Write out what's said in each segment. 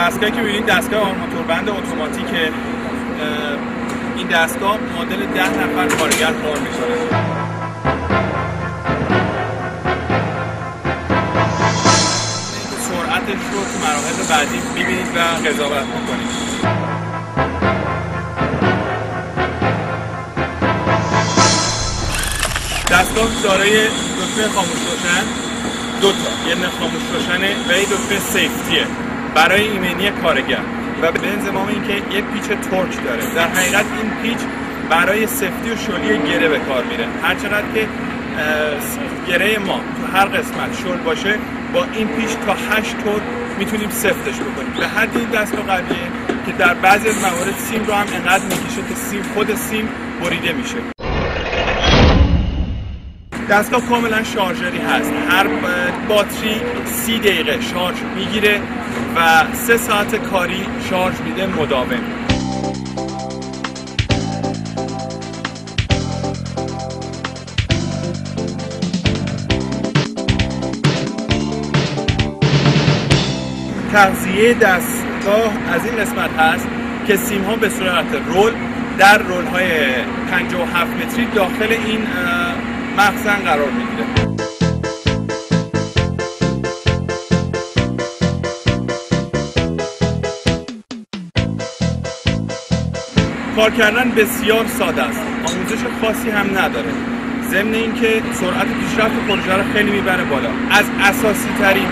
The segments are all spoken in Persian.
دستگاهی که می‌بینید دستگاه موتوربند اتوماتیکه. این دستگاه مدل 10 نفر کارگر کار می‌کنه. سرعتش رو تو مراحل بعدی می‌بینید و قضاوت می‌کنید. دستگاه دارای دکمه خاموش روشن، دو تا، یه خاموش روشنه و یه دکمه سیفتیه برای ایمنی کارگر و به انضمام اینکه یک پیچ تورک داره. در حقیقت این پیچ برای سفتی و شلی گره به کار میره. هر چقدر که گره ما تو هر قسمت شل باشه، با این پیچ تا 8 طور میتونیم سفتش بکنیم. به حد این دستگاه قویه که در بعضی از موارد سیم رو هم انقدر میکشه که خود سیم بریده میشه. دستگاه کاملا شارژری هست. هر باتری 30 دقیقه شارژ میگیره و 3 ساعت کاری شارژ میده مداوم. تغذیه دستگاه از این قسمت هست که سیم ها به صورت رول در رول های 57 متری داخل این مخزن قرار میگیره. کار کردن بسیار ساده است. آموزش خاصی هم نداره. ضمن اینکه سرعت پیشرفت پروژه رو خیلی میبره بالا. از اساسی ترین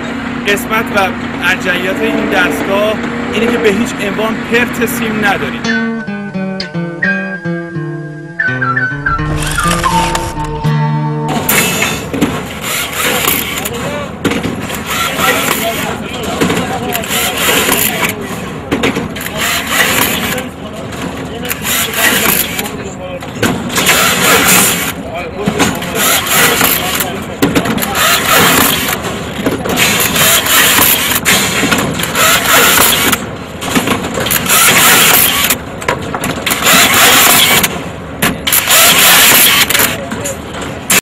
قسمت و ارجحیت این دستگاه اینه که به هیچ عنوان پرت سیم نداریم.